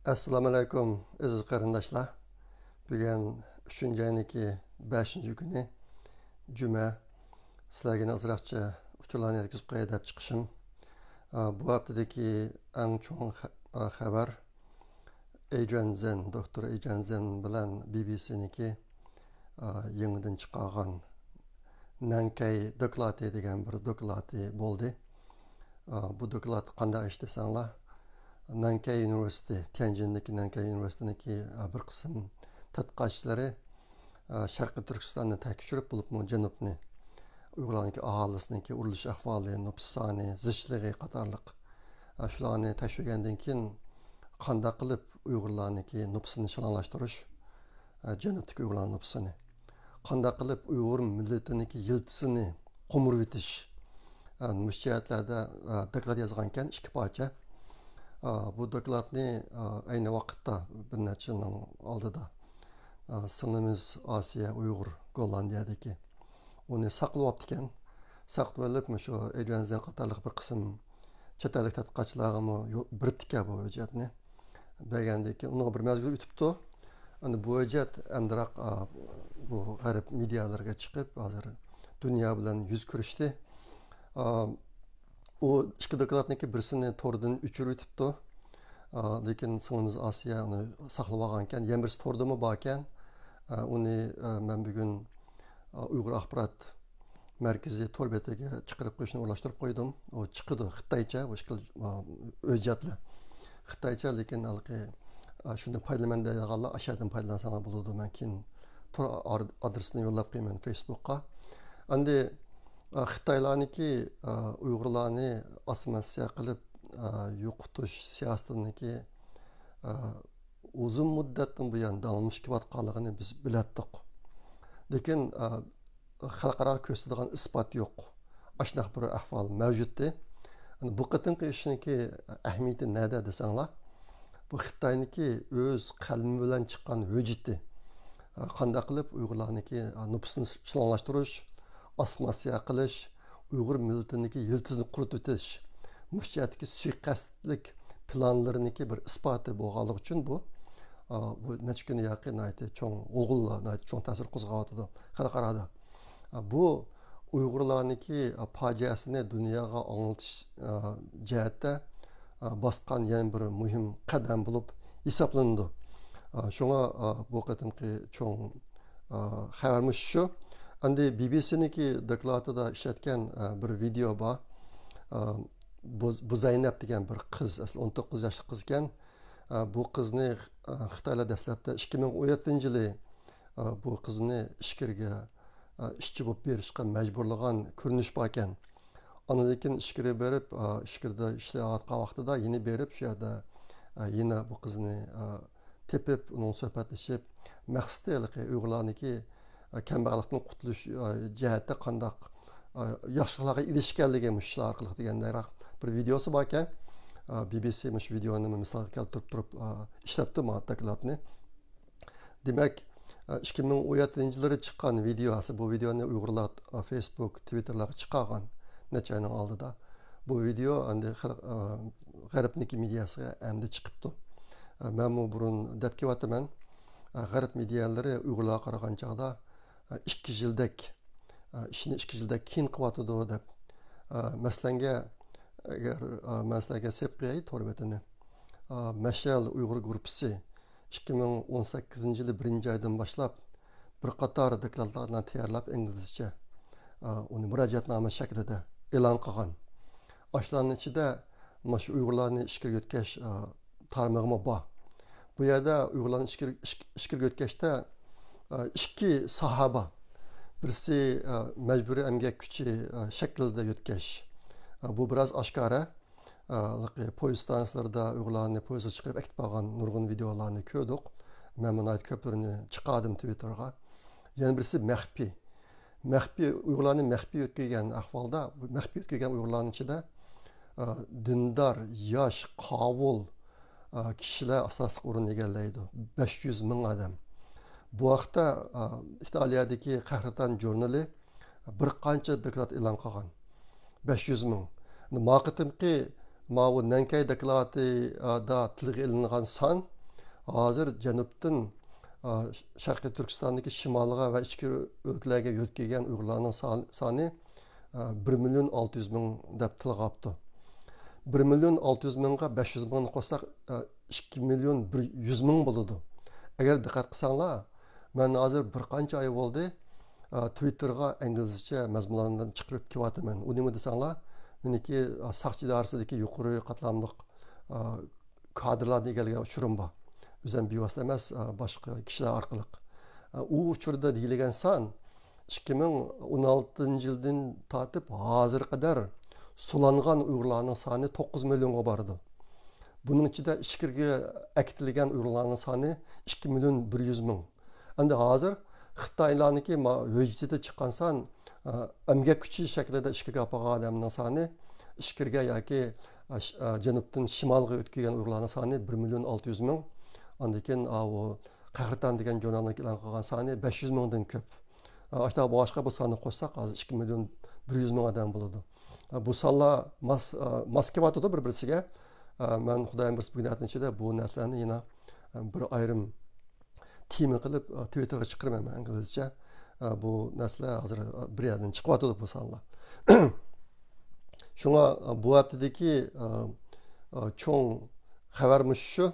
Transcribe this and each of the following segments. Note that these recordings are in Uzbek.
Assalomu alaykum aziz qarindoshlar. Bugun 3-oyniki 5-kuni juma. Sizlarga ozroqcha uchurlarni yetkazib qo'yay deb chiqishim. Bu haftadagi eng chong xabar Adrian Zen, doktor Adrian Zen bilan BBC'niki yangidan chiqqan Nankay doklati degan bir doklati bo'ldi. Bu doklat qanday ish desanglar, Nankay University, Tianjindagi Nankay University'niki bir qism tadqiqotchilari Sharqiy Turkistonni tekshirib bo'libmi Janubni, Uyg'urlarniki aholisiniki urilish ahvoli, nüfus soni, zichligi qatorliq shularni tekshirgandan keyin qanday qilib Uyg'urlarniki nüfusini shalanglashtirish, Janubdagi Uyg'urlar nüfusini qanday qilib Uyg'ur millatiniki yiltisini qo'murib etish müşjihatlarda doklat yozgan ekan, 2 parcha. Bu dokladni ayni vaqtda bir necha yilning oldida singlimiz Asiya Uyg'ur Gollandiyadagi uni saqlab olibdi ekan. Saqlab olib, shu Adrian Zen qatorliq bir qism chet ellik tadqiqotchilarga biritdi bu hujjatni. Bergandan keyin uni bir mezgil o'tibdi. Endi bu hujjat amdiroq bu g'arb medialarga chiqib, hozir dunyo bilan yuz ko'rishdi. O 2 dokladniki birisini tordan o'chirib o'tibdi. Lekin singlimiz Asiya uni saqlab olgan ekan. Yana birisi tordami bor ekan. Uni men bugun Uyg'ur axborot markazi tor betiga chiqarib qo'yishni o'ylashtirib qo'ydim. O chiqdi Xitoycha, bu hujjatlar Xitoycha, lekin shuni foydalanda deganlar aşağıdan foydalansalar bo'ladi. Men keyin tor adresini yo'llab qo'yaman Facebook'ga. Endi Xitoylarniki Uyg'urlarni assimilyatsiya qilib yo'qotish siyosatiniki uzun muddatdan buyon davomlashib kelayotganligini biz bilardik. Lekin xalqaro ko'rsatadigan isbot yo'q. Ashunday bir ahvol mavjuddi. Bu qatimki ishniki ahamiyati nada desanglar, bu Xitoyniki o'z qalbi bilan chiqqan hujjati. Qanday qilib Uyg'urlarniki nüfusini shalanglashtirish, assimilyatsiya qilish, Uyg'ur millatiniki yiltizini qurititish, müşjihatdagi suiqasdlik planlariniki bir isboti bo'lganligi uchun bu necha kun yaqin cho'ng o'g'illar cho'ng ta'sir qo'zg'atdi xalqarada. Bu Uyg'urlarniki fojiasini dunyoga anglatish jihatda bosgan yana bir muhim qadam bo'lib hisoblandi. Shunga bu qatimki cho'ng xabarimiz shu. Endi BBC'niki dokladida ishlatgan bir video bor. Bu Zaynab degan bir qiz, asli 19 yoshli qiz ekan. Bu qizni Xitoylar dastlabda 2017-yili bu qizni ishkirga ishchi bo'lib berishga majburlagan ko'rinish bor ekan. Ana lekin ishkirga berib, ishkirda ishlayotgan vaqtida yeni berib, shu yerda yana bu qizni tepib, uning suhbatlashib, maqsadi Uyg'urlarniki kambag'allikdan qutulish jihatda qanday yaxshiliklarga erishganligi shular orqali degandayroq bir videosi bor ekan. BBC shu videoni misol keltirib turib ishlabdi dokladni. Demak, 2017-yilda chiqqan videosi, bu videoni Uyg'urlar Facebook, Twitterlarga chiqqan necha oyning oldida. Bu video endi g'arbniki mediasiga endi chiqibdi. Men bu burun deb kelyapman. G'arb medialari Uyg'urlarga qaragan chog'da 2 yildak ishni 2 yilda keyin qilyotidi deb maslanga agar maslaga sep qo'yay to'rbetini. Mashal Uyg'ur gruppasi 2018-yil 1-oydan boshlab bir qator dokladlarni tayyorlab inglizcha uni murojaatnoma shaklida e'lon qilgan. Ashlarning ichida mana Uyg'urlarni ishkirga o'tkazish tarmog'i bor. Bu yerda Uyg'urlarni ishkirga o'tkazishda 2 sahaba, birisi mecburi emgek kuchi shaklida o'tkazish. Bu biraz oshkora. Poyezd stansiyalarida Uyg'urlarni poyezdga chiqarib akib olgan nurg'un videolarni ko'rdik. Men buni ko'plarini chiqardim Twitterga. Yana birisi maxfiy. Uyg'urlarni maxfiy o'tkazgan ahvolda, maxfiy o'tkazgan Uyg'urlarning ichida dindor, yosh, qovul kishilar asosiy o'rin egallaydi. 500 ming odam. Bu vaqtda Italiyadagi Qahraton jurnali bir qancha doklad e'lon qilgan. 500 ming. Maqatimki bu Nankay dokladida tilga ilingan son hozir janubdan Sharqiy Turkistondagi shimoliga va ichki o'lkalarga yo'tkagan Uyg'urlarning soni 1.600.000 deb tilga olibdi. 1.600.000ga 500.000 qo'shsak 2.100.000 bo'ladi. Agar diqqat qilsanglar, men hozir bir qancha oy bo'ldi Twitterga inglizcha mazmunlardan chiqarib kelyapman. U nima desanglar, meniki saqchi idorasida yuqori qatlamliq kadrlarni egallagan uchurim bor. O'zim bevosita emas, boshqa kishilar orqali. U uchurda deyilgan son 2016-yildan tortib hozirga qadar sulangan Uyg'urlarning soni 9 millionga bordi. Buning ichida ichkiriga akitilgan Uyg'urlarning soni 2.100.000. Endi hozir Xitoylarniki vujudida chiqqan son emgak kuchi shaklida ichkiriga olgan odamning soni ichkiriga yoki janubdan shimolga o'tgan Uyg'urlarning soni 1.600.000. Ondan keyin o Qahraton degan jurnalning e'lon qilgan soni 500.000dan ko'p. Hatta boshqa bu sonni qo'shsak hozir 2.100.000 odam bo'ladi. Bu sonlar Moskva to'da bir-birisiga. Men Xudoyim bir bugunatning ichida bu narsalarni yana bir ayrim tema qilib Twitterga chiqaraman inglizcha. Bu narsalar hozir bir yerdan chiqyapti bu sonlar. Shunga bu haftadagi cho'ng xabarimiz shu.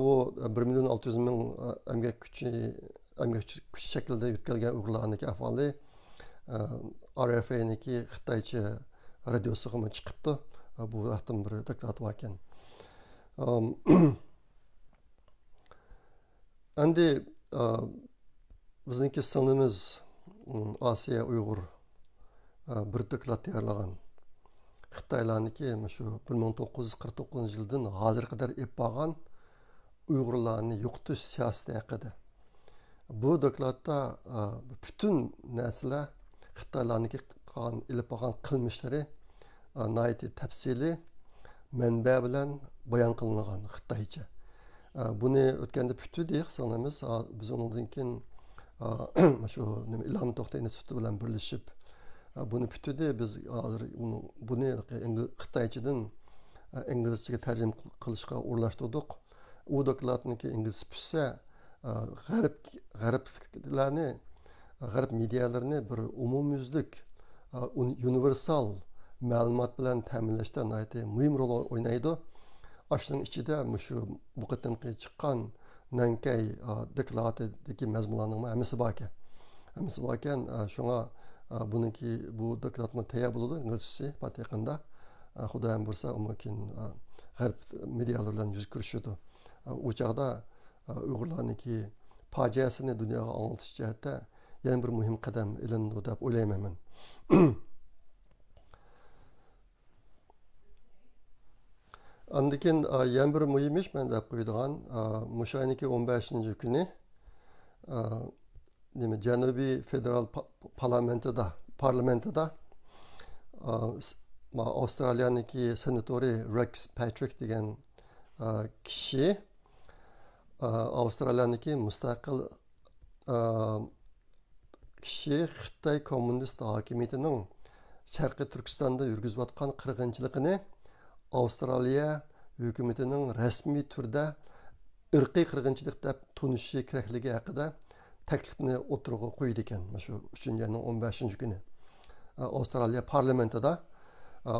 Bu 1.600.000 emgak kuchi shaklida yetkazilgan Uyg'urlarning ahvoli RFA'niki Xitoycha radiosiga chiqibdi. Bu vaqtim bir doklad bor ekan. Endi bizniki singlimiz Osiyo Uyg'ur bir doklad tayyorlagan. Xitoylarniki shu 1949-yildan hozirga qadar ep bo'lgan Uyg'urlarni yo'qotish siyosati haqida. Bu dokladda bütün narsalar Xitoylarniki ilib olgan qilmishlari nihoyatda tafsili manba bilan bayon qilingan Xitoycha. Buni o'tganda putu deyik sanamiz. Biz undan keyin shu Ilhom To'xtay instituti bilan birlashib buni putuda biz hozir buni Xitoychadan inglizchaga tarjima qilishga o'rlashtirdik. U dokladniki ingliz pishsa g'arb medialarini bir umumyuzlik universal ma'lumot bilan ta'minlashda muhim rol o'ynaydi. Shuning ichida shu bu qatimqi chiqqan Nankay dokladidagi mazmunlarning hammasi bor ekan. Shunga buniki bu dokladni tayyor bo'ladi inglizchasi yaqinda. Xudoyim bo'lsa, mumkin g'arb medialar bilan yuz ko'rishadi. U chog'da Uyg'urlarniki fojiasini dunyoga anglatish jihatda yana bir muhim qadam ilindi deb o'ylayman men. Andikin yana bir muhim ish men deb qo'yadigan mushayniki 15-kuni Janubiy federal parlamentida Avstraliyaniki senatori Rex Patrick degan kishi Avstraliyaniki mustaqil kishi Xitoy kommunist hokimiyatining Sharqiy Turkistonda yurgizayotgan qirg'inchiligini Avstraliya hukumatining rasmiy turda irqiy qirg'inchilik deb tunishi kerakligi haqida taklifni o'tirg'a qo'ydi ekan. Shu 3-yilning 15-kuni Avstraliya parlamentida.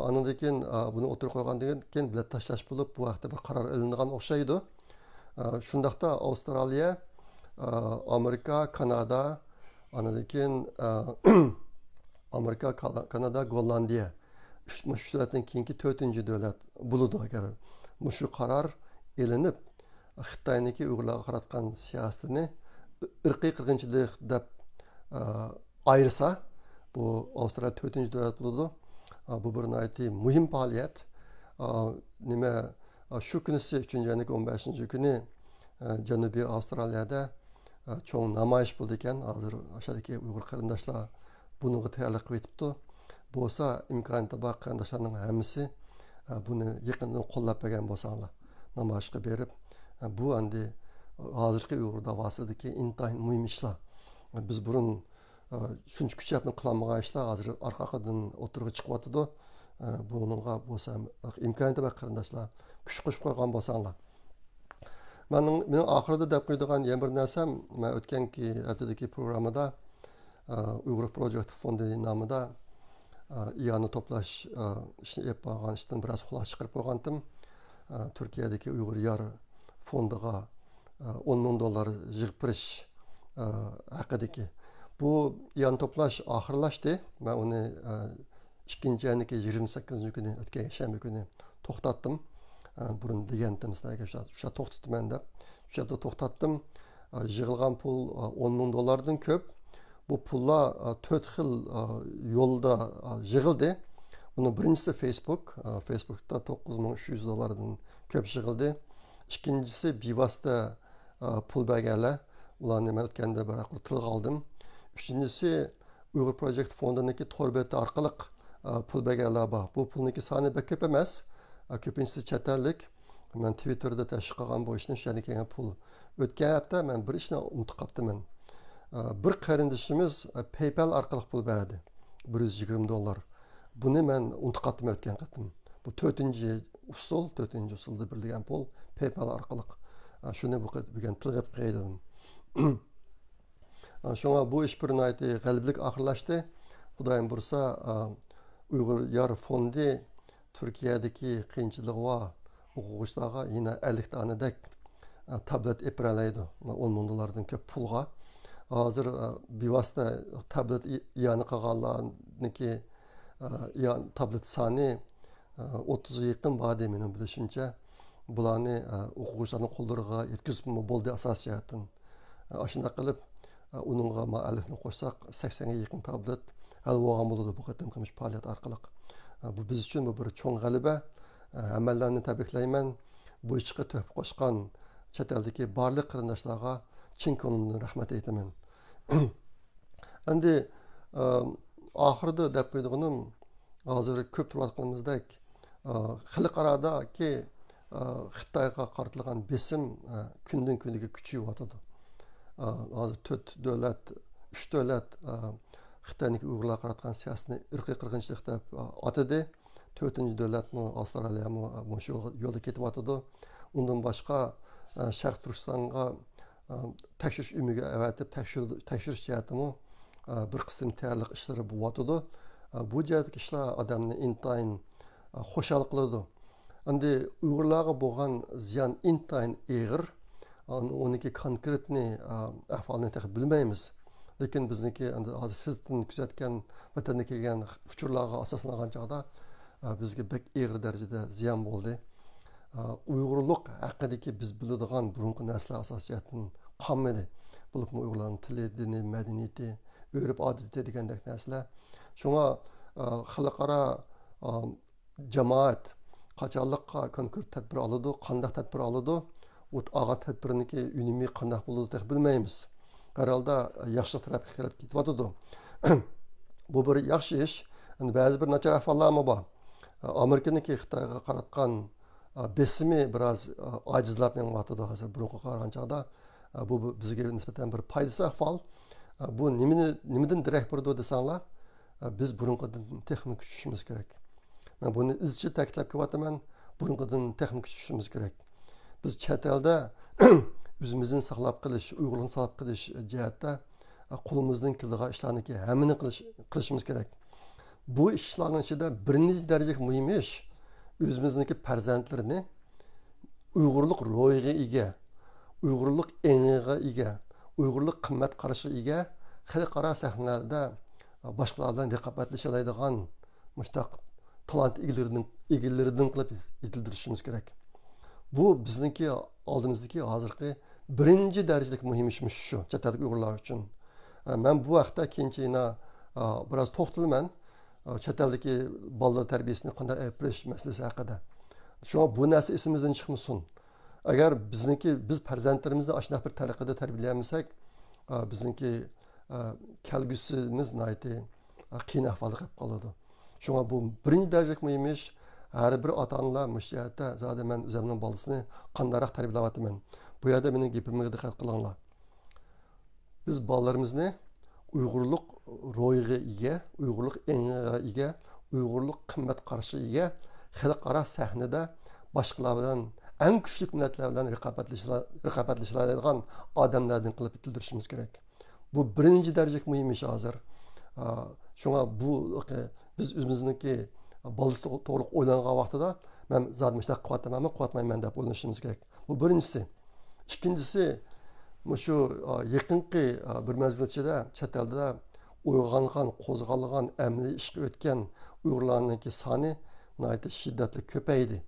Ondan keyin buni o'tirib qo'ygandan keyin bilan tashlash bo'lib, bu vaqtda bir qaror ilingan o'xshaydi. Shundaqda Avstraliya, Amerika, Kanada, ondan keyin Amerika, Kanada, Gollandiya shu davlatdan keyingi 4-davlat bo'ladi agar shu qaror ilinib Xitoyniki Uyg'urlarga qaratgan siyosatini irqiy qirg'inchilik deb ayirsa, bu Avstraliya 4-davlat bo'ladi. Bu bir muhim faoliyat. Nima shu kunisi 3-yilning 15-kuni Janubiy Avstraliyada cho'ng namoyish bo'ldi ekan. Hozir o'shadagi Uyg'ur qarindoshlar buniga tayyorlik qilib yetibdi. Bo'lsa imkoniyati bor qarindoshlarning hammasi buni yaqindan qo'llab bergan bo'lsanglar, namoyishga berib, bu endi hozirgi Uyg'ur davosidagi intayin muhim ishlar. Biz burun shuncha kuchayib qilmagan ishlar hozir orqadan o'tirg'i chiqyapti. Bunga bo'lsa imkoniyati bor qarindoshlar kuch qo'shib qo'ygan bo'lsanglar. Mening oxirida deb qo'ydigan yana bir narsam, men o'tganki haftadagi programmada Uyg'ur Project Fondi nomida iyani to'plash ishni olib borgan ishdan biroz xulosa chiqarib qo'ygandim. Turkiyadagi Uyg'ur Yar fondiga $10,000 yig'ib berish haqidagi bu iyani to'plash oxirlashdi. Men uni 2-ayning 28 kuni o'tgan shanba kuni to'xtatdim. Burun degandim sizlarga o'sha to'xtatman deb. O'sha yerda to'xtatdim. Yig'ilgan pul $10,000 ko'p. Bu pullar 4 xil yo'lda yig'ildi. Bunun birincisi Facebook. Facebook'ta $9,300 ko'p yig'ildi. İkincisi bevosita pul berganlar. Ularni men o'tganda bir tilga oldim. Üçüncüsü Uyghur Project Fondi'ndeki torbeti orqali pul berganlar bor. Bu pulniki soni ko'p emas. Ko'pinchisi chet ellik. Men Twitter'da tashkil qilgan bu ishni o'shani kelgan pul. O'tgan hafta men bir ishni unutib qolibman. Bir qarindishimiz PayPal orqali pul berdi. $120. Buni men unutib qoldim o'tgan qatim. Bu 4-chi usulda berilgan pul PayPal orqali. Shuni bugun tilga qo'ydim. Şuna bu iş bir nayeti galiblik ahırlaştı. Xudoyim bursa Uyghur Yar Fondi Türkiye'deki qiyinchilik va o'quvchilarga yine 50 tanedek tablet epiralaydi. $10,000'dan ko'p pulga. Hozir bevosita tablet iyani qilganlarniki tablet soni 30'a yaqin bor mening bilishimcha. Bularni o'quvchilarning qo'llariga yetkazib bo'ldi asosiyatdan. Shunday qilib uningga ma'alifni qo'shsak 80 ga yaqin tablet hal bo'lgan bo'ladi bu qatim qilmish faoliyat orqali. Bu biz uchun bu bir cho'ng g'alaba. Amallarni tabriklayman. Bu ishga tuhfa qo'shgan chet eldagi barliq qarindoshlarga chin ko'nglimdan rahmat aytaman. Endi oxirida deb qo'ydiganim hozir ko'p turayotganimizdek xalqarodagi Xitoyga qaratilgan besim kundan kuniga kuchayyapti. Hozir 3 davlat Xitoyniki Uyg'urlarga qaratgan siyosatni irqiy qirg'inchilik deb atadi. 4-davlatmi Avstraliyami shu yo'lda ketyapti. Undan boshqa Sharq Turkistonga tekshirish umiga avatib tekshirish jihatimi bir qism tayyorlik ishlari bo'lyapti. Bu jihatdagi ishlar odamni intayin xushal qiladi. Endi Uyg'urlarga bo'lgan ziyon intayin og'ir. Oniki konkretni ahvolni bilmaymiz. Lekin bizniki hozir sizdan kuzatgan vatandan kelgan uchurlarga asoslangan chog'da bizga bek og'ir darajada ziyon bo'ldi. Uyg'urlik haqidagi biz biladigan burungi narsalar asosiyatdan qolmadi. Bu Uyg'urlarning tili, dini, madaniyati, urf odati degandek narsalar. Shunga xalqaro jamoat qachonlikqa konkret tadbir oladi, qanday tadbir oladi? Ağat tədbiriniki ünumi qandaq bo'ladi bilmaymiz. Herhalde yaxshi tarafga qarab ketyapti. Bu bir yaxshi ish. Ba'zi bir nachar ahvollarmi bor. Amerikaniki Xitoyga qaratgan besimi biroz ojizlab menyapti hozir burunga qaraganchada. Bu bizga nisbatan bir foydasi ahvol. Bu nimadan darak berdi desanglar, biz burungadan texnik kuchishimiz kerak. Men buni izchil ta'kidlab kelyapman. Burungadan texnik kuchishimiz kerak. Biz chet elda o'zimizni saqlab qilish, Uyg'urlarni saqlab qilish jihatda qo'limizdan kelgan ishlarni hammani qilishimiz kerak. Bu ishlarning ichida birinchi darajadagi muhim ish o'zimizniki farzandlarini Uyg'urlik ro'yiga ega, Uyg'urlik engiga ega, Uyg'urlik qimmat qarashiga ega xalqaro sahnalarda boshqalardan raqobatlasha oladigan mushtaq talant egilaridan qilib yetildirishimiz kerak. Bu bizniki oldimizdagi hozirgi birinchi darajadagi muhim ishimiz shu chet eldagi Uyg'urlar uchun. Men bu vaqtda keyinchina biroz to'xtalman chet eldagi bolalar tarbiyasini qanday qilish masalasi haqida. Shunga bu narsa esimizdan chiqmasin. Agar biz farzandlarimizni ashunday bir tariqada tarbiyalayamasak, bizniki kelgusimiz nihoyatda qiyin ahvolga qolib qoladi. Shunga bu birinchi darajadagi muhim ish. Her bir ota-onalar müşahede zaten ben üzerinden balısını kandarak terbiyelayapman. Bu yerde benim gipime dikkat kılınlar. Biz balalarımızı Uygurluk royga ega, Uygurluk engiga ega, Uygurluk kıymet karşı ega, xalqaro sahnada boshqalardan eng kuchli millatlar bilan raqobatlashadigan odamlardan qilib bitildirishimiz kerak. Bu birinchi darajalik muhim ish hozir. Shunga bu biz o'zimizniki balisi to'g'ri o'ylangan vaqtida men zadmışda quvvatmayman deb o'ylashimiz kerak. Bu birinchisi. İkincisi, şu yaqinqi bir mezgil ichida chet elda uyg'ongan, qo'zg'algan, amaliy ishga o'tgan Uyg'urlarning soni nihoyatda shiddatli ko'paydi.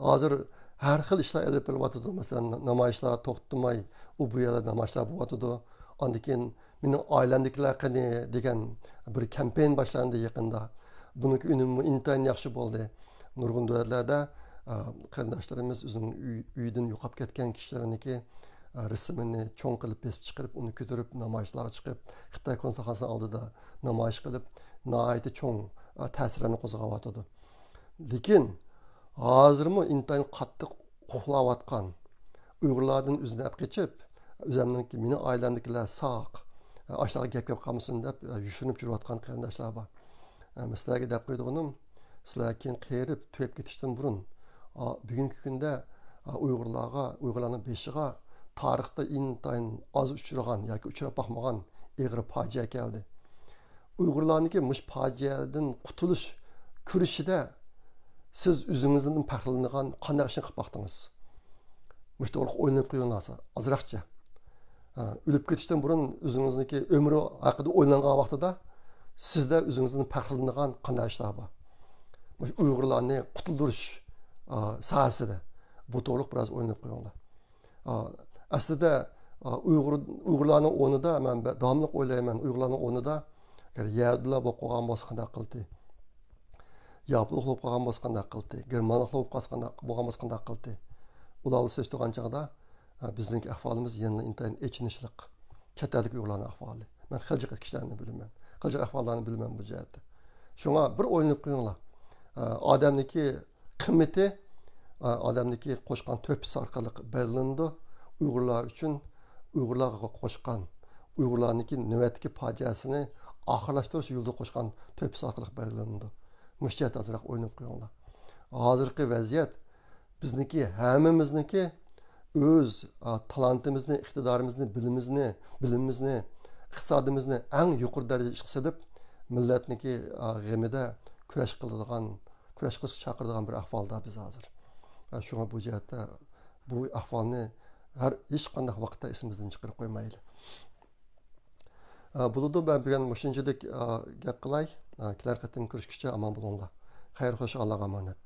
Hozir har xil ishlar olib bo'lyotidi. Masalan, namoyishlar to'xtamay, u bu yerda namoyishlar bo'lyotidi. Ondan keyin mening oilamdagilar qani degan bir kampaniya boshlandi yaqinda. Buniki unumi intayin yaxshi bo'ldi. Nurg'un davlatlarda qarindoshlarimiz o'zining uyidan yo'qolib ketgan kishilarniki rasmini cho'ng qilib besib chiqarib, uni ko'tarib namoyishlarga chiqib, Xitoy konsulxonasi oldida namoyish qilib, nihoyatda cho'ng ta'sirlarni qo'zg'ayotdi. Lekin hozirmi intayin qattiq uxlayotgan Uyg'urlardan o'zini olib qochib, o'zimniki meni oilamdagilar sog' ashlarga gap qolmasin deb yushinib yurayotgan qarindoshlar bor. Sizlarga deb qo'ydiganim, sizlar keyin qerib to'yib ketishdan burun bugungi kunda Uyg'urlarning beshiga tarixda intayin oz uchragan yoki uchrab boqmagan og'ir fojia keldi. Uyg'urlarniki mush fojiadan qutulish kurashida siz o'zingizdan faxrlangan qanday ishni qilib baqdingiz? Mush to'g'ri o'ylab qo'yinglar azroqcha. O'lib ketishdan burun o'zingizniki umri haqida o'ylangan vaqtida sizda o'zingizdan faxrlangan qanday ishlar bor? Mush Uyg'urlarni qutuldirish sahasida bu to'g'ri biroz o'ylab qo'yinglar. Aslida Uyg'urlarning o'rnida men davomli o'ylayman, Uyg'urlarning o'rnida agar Yahudilar bo'lib qolgan bo'lsa qanday qildi? Yapılıq olub qalğan bo'lsa qanday qildi? Germanlik olub bo'lgan bo'lsa qanday qildi? Ularni söz turgan chaqda bizning ahvolimiz yana intayin echinishliq. Chet ellik Uyg'urlarning ahvoli. Men xiljiq kishilarni bilaman. Xiljiq ahvollarni bilaman bu jihatda. Shunga bir o'ylanib qo'yinglar. Odamniki qimmati odamniki qo'shgan to'pisi orqali belgilandi. Uyg'urlar uchun Uyg'urlarga qo'shgan Uyg'urlarniki navbatdagi fojiasini oxirlashtirish yo'lida qo'shgan to'pisi orqali belgilandi. Müştiyat azraq o'ynab qo'yinglar. Hozirgi vaziyat bizniki hammamizniki o'z talantimizni, iqtidorimizni, bilimimizni, iqtisodimizni eng yuqori darajada ishga deb millatniki g'amida kurash qilishga chaqiradigan bir ahvolda biz hozir. Shunga bu jihatda bu ahvolni hech qanday vaqtda esimizdan chiqarib qo'ymaylik. Buludu ben bugün mushunchalik gap qilay. Kelar qatim ko'rishguncha omon bo'linglar. Xayr, xo'sh, Allohga omonat.